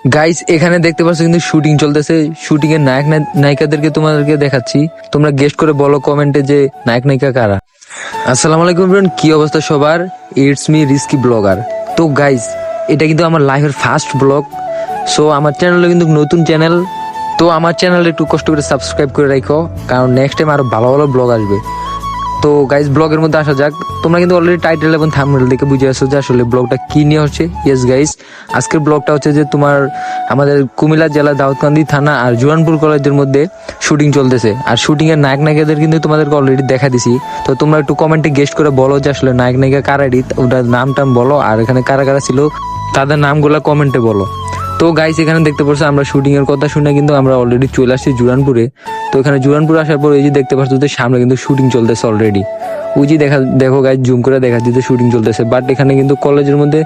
Guys এখানে দেখতে পাচ্ছ কিন্তু শুটিং চলতেছে। শুটিং এর নায়ক নায়িকাদেরকে তোমাদেরকে দেখাচ্ছি, তোমরা গেস্ট করে বলো কমেন্টে যে নায়ক নায়িকা কারা। আসসালামু আলাইকুম এভরিওয়ান, কি অবস্থা সবার? It's me risky blogger. তো গাইস এটা কিন্তু আমার লাইফের ফার্স্ট ব্লগ। সো আমার চ্যানেলে কিন্তু নতুন চ্যানেল, তো আমার চ্যানেলে একটু কষ্ট করে সাবস্ক্রাইব করে রাখো, কারণ নেক্সট টাইম আরো ভালো ভালো ব্লগ আসবে। তো গাইস ব্লগের মধ্যে আসা যাক। তোমরা কিন্তু অলরেডি টাইটেল এবং থাম্বনেল দেখে বুঝে আসছো যে আসলে ব্লগটা কি নিয়ে হচ্ছে। ইয়েস গাইস, আজকের ব্লগটা হচ্ছে যে তোমার আমাদের কুমিল্লা জেলা দাউদকান্দি থানা আর জুরানপুর কলেজের মধ্যে শুটিং চলতেছে। আর শুটিং এর নায়ক নায়িকাদের কিন্তু তোমাদেরকে অলরেডি দেখা দিছি। তো তোমরা একটু কমেন্টে গেস্ট করে বলো যে আসলে নায়ক নায়িকা কারা, ওটার নাম টাম বলো, আর এখানে কারা কারা ছিল তাদের নামগুলো কমেন্টে বলো। তো গাইস এখানে দেখতে পাচ্ছ আমরা শুটিং এর কথা শুনে কিন্তু আমরা অলরেডি চলে আসছি জুরানপুরে। তো এখানে জুরানপুর আসার পর এই যে দেখতে পাচ্ছ যে সামনে কিন্তু শুটিং চলতেছে অলরেডি। ওই যে দেখো গাইস, জুম করে দেখা দিতে শুটিং চলতেছে। বাট এখানে কিন্তু কলেজের মধ্যে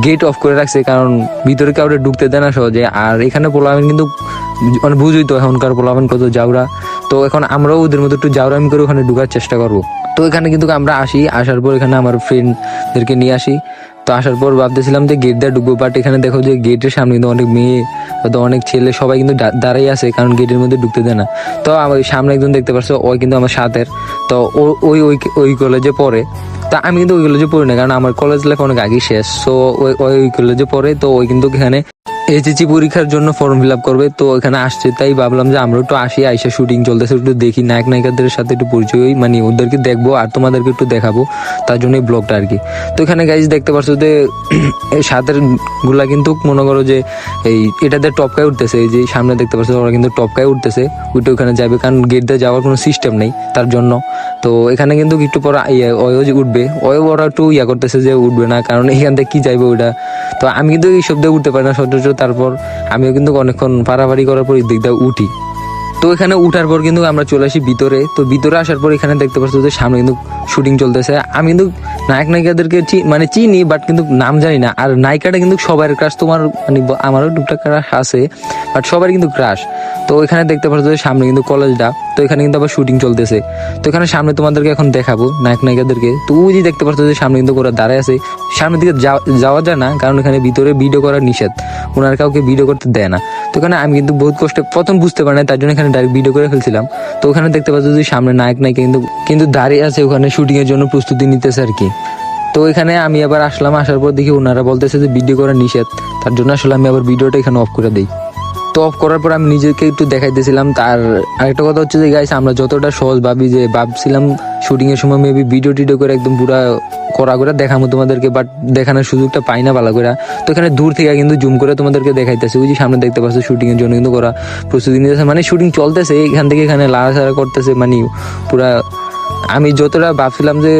গেট অফ করে রাখছে, কারণ ভিতরে কাউরে ঢুকতে দেয় না সহজে। আর এখানে পোলাবেন কিন্তু মানে বুঝই তো এখনকার পোলাবেন কত জাউরা। তো এখন আমরাও ওদের মধ্যে একটু জাউরামি করে ওখানে ঢুকার চেষ্টা করবো। তো এখানে কিন্তু আমরা আসার পর এখানে আমার ফ্রেন্ডদেরকে নিয়ে আসি। তো আসার পর ভাবতেছিলাম যে গেট দিয়ে ঢুকবো, বাট এখানে দেখো যে গেটের সামনে কিন্তু অনেক মেয়ে, অনেক ছেলে সবাই কিন্তু দাঁড়াই আছে, কারণ গেটের মধ্যে ঢুকতে দেয় না। তো আমার সামনে একজন দেখতে পাচ্ছ, ওই কিন্তু আমার সাথের। তো ওই কলেজে পড়ে। তা আমি কিন্তু ওই কলেজে পড়ি না, কারণ আমার কলেজ লাইফ অনেক আগে শেষ। সো ওই কলেজে পড়ে। তো ওই কিন্তু এখানে এইচএসসি পরীক্ষার জন্য ফর্ম ফিল আপ করবে। তো এখানে আসছে, তাই ভাবলাম যে আমরা একটু আসি, আইসা শুটিং চলতেছে একটু দেখি, নায়ক নায়িকাদের সাথে একটু পরিচয় হই, মানে ওদেরকে দেখবো আর তোমাদেরকে একটু দেখাবো, তার জন্য এই ব্লগটা আর কি। তো এখানে গাইজ দেখতে পাচ্ছ যে এই সাথের গুলা কিন্তু মনে করো যে এটাতে টপকায় উঠতেছে। এই যে সামনে দেখতে পাচ্ছ ওরা কিন্তু টপকায় উঠতেছে, উঠে ওখানে যাবে, কারণ গেট দিয়ে যাওয়ার কোনো সিস্টেম নেই তার জন্য। তো এখানে কিন্তু একটু পরে উঠবে, ওরা একটু করতেছে যে উঠবে না, কারণ এখান থেকে কি যাইবে ওইটা। তো আমি কিন্তু এই শব্দে উঠতে পারি না সহ্য। তারপর আমিও কিন্তু অনেকক্ষণ পারাপারি করার পর দিক দিয়ে উঠি। তো এখানে উঠার পর কিন্তু আমরা চলে আসি ভিতরে। তো ভিতরে আসার পর এখানে দেখতে পাচ্ছ যে সামনে কিন্তু শুটিং চলতেছে। আমি কিন্তু নায়ক নায়িকাদেরকে মানে চিনি, বাট কিন্তু নাম জানি না। আর নায়িকাটা কিন্তু সবার ক্রাশ, তোমার মানে আমারও টুকটাক ক্রাশ আছে, বাট সবার কিন্তু ক্রাশ। তো এখানে দেখতে পাচ্ছ যে সামনে কিন্তু কলেজটা। তো এখানে কিন্তু আবার শুটিং চলতেছে। তো এখানে সামনে তোমাদেরকে এখন দেখাবো নায়ক নায়িকাদেরকে। তো ওই যে দেখতে পাচ্ছ যে সামনে কিন্তু ওরা দাঁড়ায় আছে, সামনের দিকে যাওয়া যায় না, কারণ এখানে ভিতরে ভিডিও করা নিষেধ, ওনার কাউকে ভিডিও করতে দেয় না। তো এখানে আমি কিন্তু বহুত কষ্টে প্রথম বুঝতে পারি না, তার জন্য এখানে ডাইরেক্ট ভিডিও করে ফেলছিলাম। তো ওখানে দেখতে পাচ্ছ যে সামনে নায়ক নায়িকা কিন্তু দাঁড়িয়ে আছে, ওখানে শুটিং এর জন্য প্রস্তুতি নিতেছে আর কি। তো এখানে আমি আবার আসলাম, আসার পর দেখি ওনারা বলতেছে যে ভিডিও করা নিষেধ, তার জন্য আসলে আমি আবার ভিডিওটা এখানে অফ করে দিই। তো অফ করার পর আমি নিজেকে একটু দেখাইতেছিলাম। তার আরেকটা কথা হচ্ছে যে গাইস, আমরা যতটা সহজ ভাবছিলাম শুটিং এর সময় মেবি ভিডিও টিডিও করে একদম পুরা করা করে দেখাবো তোমাদেরকে, বাট দেখানোর সুযোগটা পাই না ভালো করে। তো এখানে দূর থেকে কিন্তু জুম করে তোমাদেরকে দেখাইতেছে। ওই যে সামনে দেখতে পাচ্ছ শুটিং এর জন্য কিন্তু করা প্রস্তুতি নিতেছে, মানে শুটিং চলতেছে, এখান থেকে এখানে লাড়াছাড়া করতেছে, মানে পুরা আমি যতটা ভাবছিলাম যে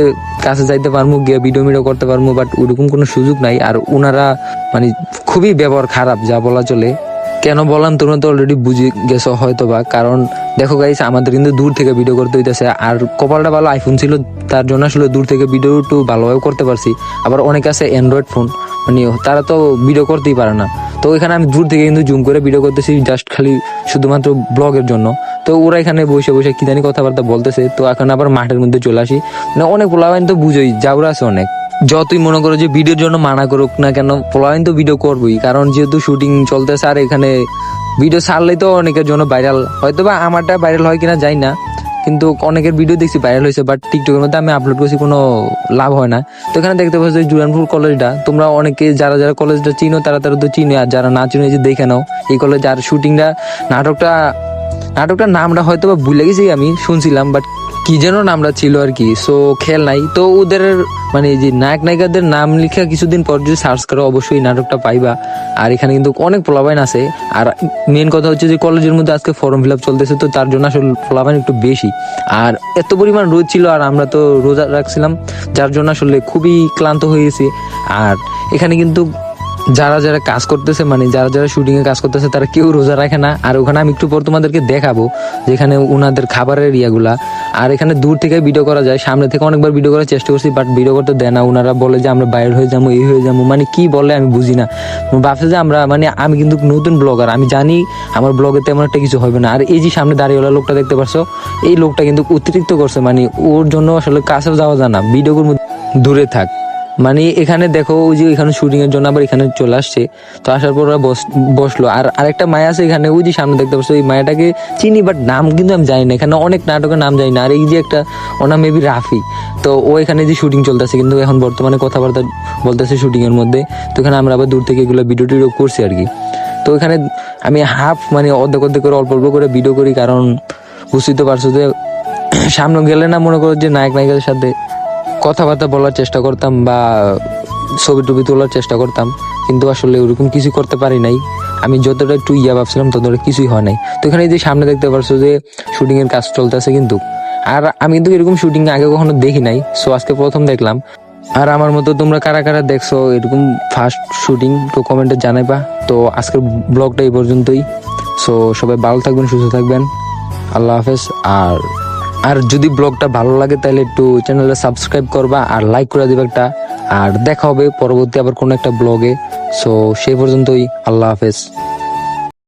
কাছে যাইতে পারবো, গিয়ে ভিডিও করতে পারবো, বাট ওরকম কোনো সুযোগ নাই। আর ওনারা মানে খুবই ব্যবহার খারাপ, যা বলা চলে। কেন বললাম তোমরা তো অলরেডি বুঝে গেছো হয়তো বা, কারণ দেখো গাইস আমাদের কিন্তু দূর থেকে ভিডিও করতে হইতেছে। আর কপালটা ভালো আইফোন ছিল, তার জন্য আসলে দূর থেকে ভিডিও একটু ভালোভাবে করতে পারছি। আবার অনেক আছে অ্যান্ড্রয়েড ফোন, মানে তারা তো ভিডিও করতেই পারে না। তো এখানে আমি দূর থেকে কিন্তু জুম করে ভিডিও করতেছি, জাস্ট খালি শুধুমাত্র ব্লগের জন্য। তো ওরা এখানে বসে বসে কি জানি কথাবার্তা বলতেছে। তো এখন আবার মাঠের মধ্যে চলে আসি, মানে অনেক পোলাপাইন তো বুঝোই, জাউরা আছে অনেক। যতই মনে করো যে ভিডিওর জন্য মানা করুক না কেন, পোলাপাইন তো ভিডিও করবোই, কারণ যেহেতু শুটিং চলতেছে। আর এখানে ভিডিও ছাড়লেই তো অনেকের জন্য ভাইরাল, হয়তো বা আমারটা ভাইরাল হয় কিনা জানি না, কিন্তু অনেকের ভিডিও দেখছি ভাইরাল হয়েছে, বাট টিকটকের মধ্যে আমি আপলোড করছি, কোনো লাভ হয় না। তো এখানে দেখতে পাচ্ছ জুরানপুর কলেজটা, তোমরা অনেকে যারা যারা কলেজটা চিনো তারা তো চিনো, আর যারা না চিনো যে দেখে নাও এই কলেজ। আর শুটিংটা নাটকটার নামটা হয়তো বা ভুলে গেছি, আমি শুনছিলাম, বাট কি যেন নামটা ছিল আর কি। সো খেয়াল নাই। তো ওদের মানে যে নায়ক নায়িকাদের নাম লিখা কিছুদিন পর যদি সার্চ করো অবশ্যই নাটকটা পাইবা। আর এখানে কিন্তু অনেক পোলাপাইন আছে। আর মেন কথা হচ্ছে যে কলেজের মধ্যে আজকে ফর্ম ফিল আপ চলতেছে, তো তার জন্য আসলে পোলাপাইন একটু বেশি। আর এত পরিমাণ রোদ ছিল, আর আমরা তো রোজা রাখছিলাম, যার জন্য আসলে খুবই ক্লান্ত হয়ে গেছি। আর এখানে কিন্তু যারা যারা কাজ করতেছে, মানে যারা যারা শুটিং এ কাজ করতেছে, তারা কেউ রোজা রাখে না। আর ওখানে আমি একটু পর তোমাদেরকে দেখাবো যেখানে ওনাদের খাবারের ইয়াগুলা। আর এখানে দূর থেকে ভিডিও করা যায়, সামনে থেকে অনেকবার ভিডিও করার চেষ্টা করছি, বাট ভিডিও করতে দেয় না। ওনারা বলে যে আমরা বাইরে হয়ে যাবো, এই হয়ে যাবো, মানে কি বলে আমি বুঝি না। ভাবছে যে আমি কিন্তু নতুন ব্লগার, আমি জানি আমার ব্লগে তেমন একটা কিছু হবে না। আর এই যে সামনে দাঁড়িয়েওয়ালা লোকটা দেখতে পারছো, এই লোকটা কিন্তু অতিরিক্ত করছে, মানে ওর জন্য আসলে কাছেও যাওয়া যায় না, ভিডিওর মধ্যে দূরে থাক। মানে এখানে দেখো ওই যে এখানে শুটিং এর জন্য আবার এখানে চলে আসছে। তো আসার পর ওরা বসলো। আর আরেকটা মায়া আছে এখানে, ওই যে সামনে দেখতে পাচ্ছ, ওই মায়াটাকে চিনি বাট নাম কিন্তু আমি জানি না। এখানে অনেক নাটকের নাম জানি না। আর এই যে একটা ওনার মেবি রাফি, তো ও এখানে যে শুটিং চলতেছে, কিন্তু এখন বর্তমানে কথাবার্তা বলতেছে শুটিং এর মধ্যে। তো এখানে আমরা আবার দূর থেকে এগুলো ভিডিও টিডিও করছি আর কি। তো এখানে আমি হাফ মানে অর্ধেক অর্ধেক করে অল্প অল্প করে ভিডিও করি, কারণ বুঝতেই তো পারছো যে সামনে গেলে না মনে করো যে নায়ক নায়িকাদের সাথে কথাবার্তা বলার চেষ্টা করতাম বা ছবি টবি তোলার চেষ্টা করতাম, কিন্তু আসলে ওরকম কিছু করতে পারি নাই। আমি যতটা একটু ভাবছিলাম ততটা কিছুই হয় নাই। তো এখানে যে সামনে দেখতে পারছো যে শুটিং এর কাজ চলতেছে কিন্তু, আর আমি কিন্তু এরকম শুটিং আগে কখনো দেখি নাই, সো আজকে প্রথম দেখলাম। আর আমার মতো তোমরা কারা কারা দেখছো এরকম ফার্স্ট শুটিং, তো কমেন্টে জানাইবা। তো আজকের ব্লগটা এই পর্যন্তই। সো সবাই ভালো থাকবেন, সুস্থ থাকবেন, আল্লাহ হাফেজ। আর যদি ব্লগটা ভালো লাগে তাহলে একটু চ্যানেলটা সাবস্ক্রাইব করবা আর লাইক করে দিবা একটা। আর দেখা হবে পরবর্তী আবার কোনো একটা ব্লগে। সো সেই পর্যন্তই, আল্লাহ হাফেজ।